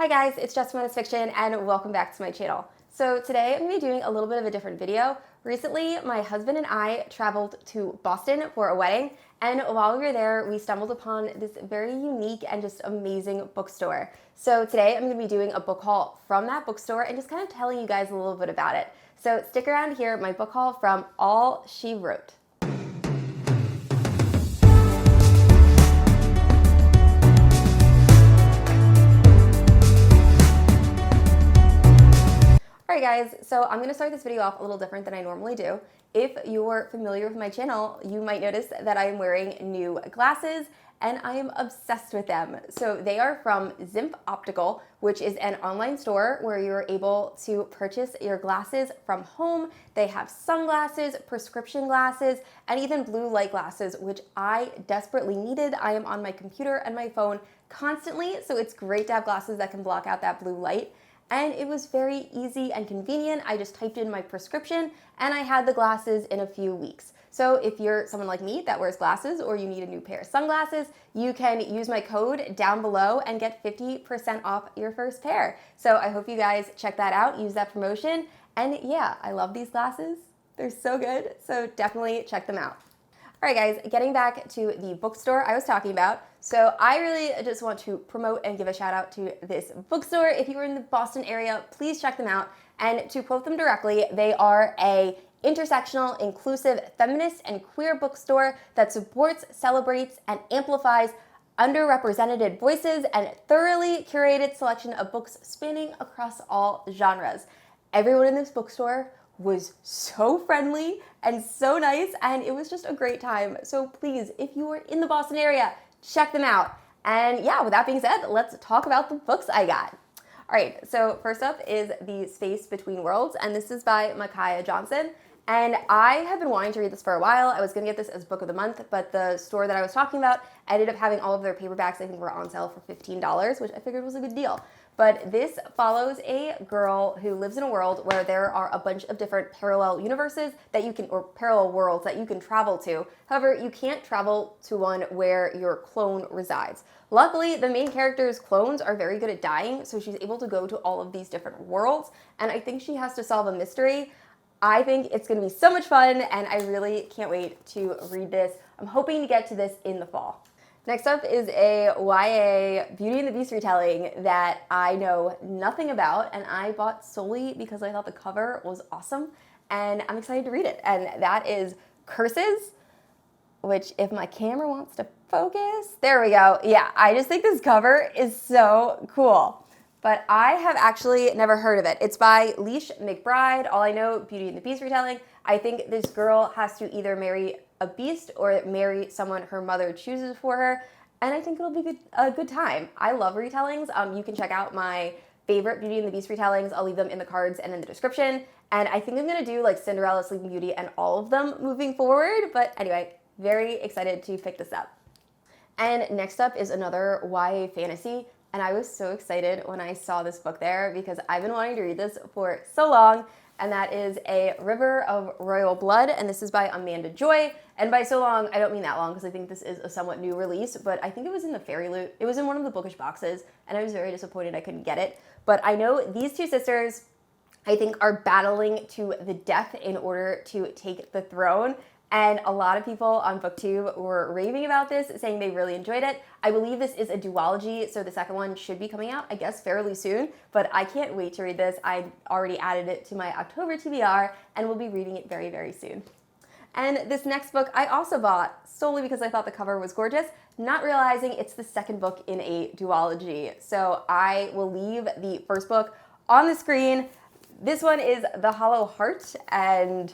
Hi guys, it's Just Bonus Fiction and welcome back to my channel. So today I'm going to be doing a little bit of a different video. Recently, my husband and I traveled to Boston for a wedding, and while we were there, we stumbled upon this very unique and just amazing bookstore. So today I'm going to be doing a book haul from that bookstore and just kind of telling you guys a little bit about it. So stick around here, my book haul from All She Wrote. Alright guys, so I'm going to start this video off a little different than I normally do. If you're familiar with my channel, you might notice that I am wearing new glasses and I am obsessed with them. So they are from Zinff Optical, which is an online store where you're able to purchase your glasses from home. They have sunglasses, prescription glasses, and even blue light glasses, which I desperately needed. I am on my computer and my phone constantly, so it's great to have glasses that can block out that blue light. And it was very easy and convenient. I just typed in my prescription and I had the glasses in a few weeks. So if you're someone like me that wears glasses or you need a new pair of sunglasses, you can use my code down below and get 50% off your first pair. So I hope you guys check that out, use that promotion. And yeah, I love these glasses. They're so good. So definitely check them out. All right, guys, getting back to the bookstore I was talking about. So I really just want to promote and give a shout out to this bookstore. If you are in the Boston area, please check them out. And to quote them directly, they are a intersectional, inclusive, feminist, and queer bookstore that supports, celebrates, and amplifies underrepresented voices and thoroughly curated selection of books spanning across all genres. Everyone in this bookstore was so friendly and so nice, and it was just a great time. So please, if you are in the Boston area, check them out. And yeah, with that being said, let's talk about the books I got. All right, so first up is The Space Between Worlds, and this is by Micaiah Johnson. And I have been wanting to read this for a while. I was gonna get this as book of the month, but the store that I was talking about ended up having all of their paperbacks, I think were on sale for $15, which I figured was a good deal. But this follows a girl who lives in a world where there are a bunch of different parallel universes that you can, or parallel worlds that you can travel to. However, you can't travel to one where your clone resides. Luckily, the main character's clones are very good at dying, so she's able to go to all of these different worlds, and I think she has to solve a mystery. I think it's going to be so much fun, and I really can't wait to read this. I'm hoping to get to this in the fall. Next up is a YA Beauty and the Beast retelling that I know nothing about, and I bought solely because I thought the cover was awesome, and I'm excited to read it. And that is Curses, which if my camera wants to focus, there we go. Yeah, I just think this cover is so cool. But I have actually never heard of it. It's by Lish, Mcbride. All I know, Beauty and the Beast retelling. I think this girl has to either marry a beast or marry someone her mother chooses for her, and I think it'll be a good time. I love retellings. You can check out my favorite Beauty and the Beast retellings. I'll leave them in the cards and in the description, and I think I'm gonna do like Cinderella, Sleeping Beauty, and all of them moving forward, but anyway, very excited to pick this up. And next up is another YA fantasy, and I was so excited when I saw this book there because I've been wanting to read this for so long, and that is A River of Royal Blood, and this is by Amanda Joy. And by so long, I don't mean that long because I think this is a somewhat new release, but I think it was in the Fairy Loot. It was in one of the bookish boxes, and I was very disappointed I couldn't get it. But I know these two sisters, I think, are battling to the death in order to take the throne. And a lot of people on BookTube were raving about this, saying they really enjoyed it. I believe this is a duology, so the second one should be coming out, I guess, fairly soon. But I can't wait to read this. I already added it to my October TBR, and we'll be reading it very, very soon. And this next book I also bought solely because I thought the cover was gorgeous, not realizing it's the second book in a duology. So I will leave the first book on the screen. This one is The Hollow Heart, and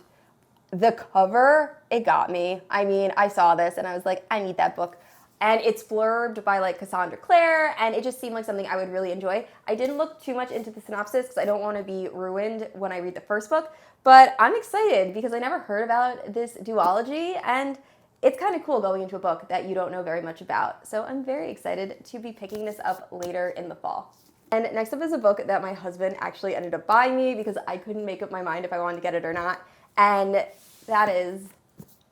the cover, it got me. I mean, I saw this and I was like, I need that book. And it's blurbed by like Cassandra Clare, and it just seemed like something I would really enjoy. I didn't look too much into the synopsis because I don't want to be ruined when I read the first book, but I'm excited because I never heard about this duology, and it's kind of cool going into a book that you don't know very much about. So I'm very excited to be picking this up later in the fall. And next up is a book that my husband actually ended up buying me because I couldn't make up my mind if I wanted to get it or not. And that is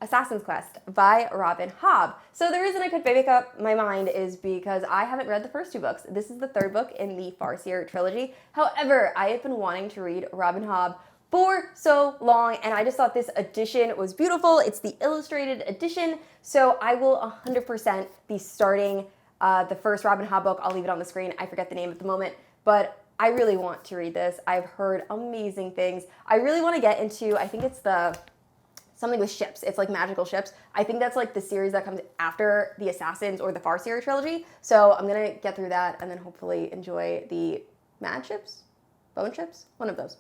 Assassin's Quest by Robin Hobb. So the reason I could make up my mind is because I haven't read the first two books. This is the third book in the Farseer trilogy. However, I have been wanting to read Robin Hobb for so long, and I just thought this edition was beautiful. It's the illustrated edition, so I will 100% be starting the first Robin Hobb book. I'll leave it on the screen. I forget the name at the moment, but I really want to read this. I've heard amazing things. I really want to get into, I think it's something with ships. It's like magical ships. I think that's like the series that comes after the Assassins or the Farseer trilogy. So I'm gonna get through that and then hopefully enjoy the mad ships, bone ships, one of those,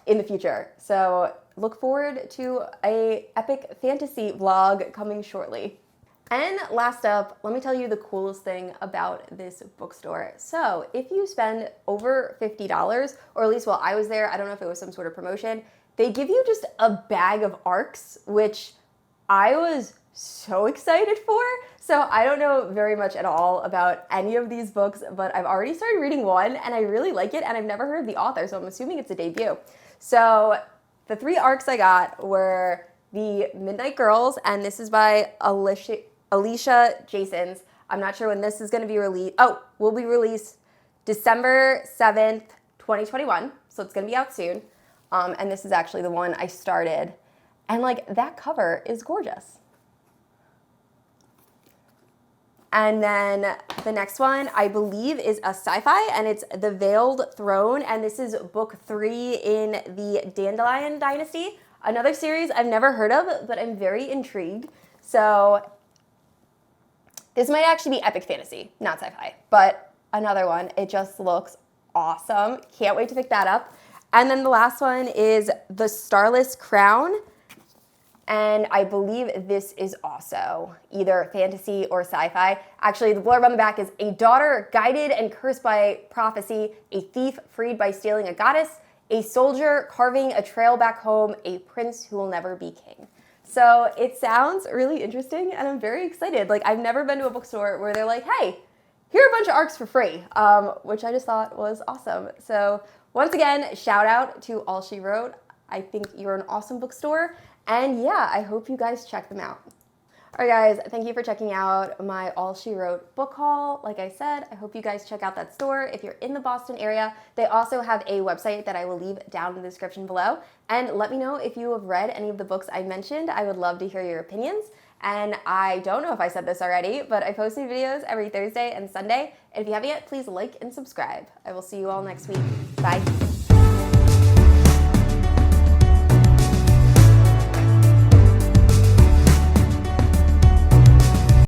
in the future. So look forward to a epic fantasy vlog coming shortly. And last up, let me tell you the coolest thing about this bookstore. So if you spend over $50, or at least while I was there, I don't know if it was some sort of promotion, they give you just a bag of ARCs, which I was so excited for. So I don't know very much at all about any of these books, but I've already started reading one and I really like it, and I've never heard of the author, so I'm assuming it's a debut. So the three ARCs I got were The Midnight Girls, and this is by Alicia Jasons. I'm not sure when this is going to be released. Oh, will be released December 7th, 2021. So it's going to be out soon. And this is actually the one I started. And like, that cover is gorgeous. And then the next one, I believe, is a sci-fi, and it's The Veiled Throne. And this is book 3 in the Dandelion Dynasty. Another series I've never heard of, but I'm very intrigued. So this might actually be epic fantasy, not sci-fi, but another one. It just looks awesome. Can't wait to pick that up. And then the last one is The Starless Crown. And I believe this is also either fantasy or sci-fi. Actually, the blurb on the back is a daughter guided and cursed by prophecy, a thief freed by stealing a goddess, a soldier carving a trail back home, a prince who will never be king. So it sounds really interesting, and I'm very excited. Like, I've never been to a bookstore where they're like, hey, here are a bunch of ARCs for free, which I just thought was awesome. So once again, shout out to All She Wrote. I think you're an awesome bookstore, and yeah, I hope you guys check them out. All right, guys, thank you for checking out my All She Wrote book haul. Like I said, I hope you guys check out that store if you're in the Boston area. They also have a website that I will leave down in the description below. And let me know if you have read any of the books I mentioned. I would love to hear your opinions. And I don't know if I said this already, but I post new videos every Thursday and Sunday. And if you haven't yet, please like and subscribe. I will see you all next week. Bye.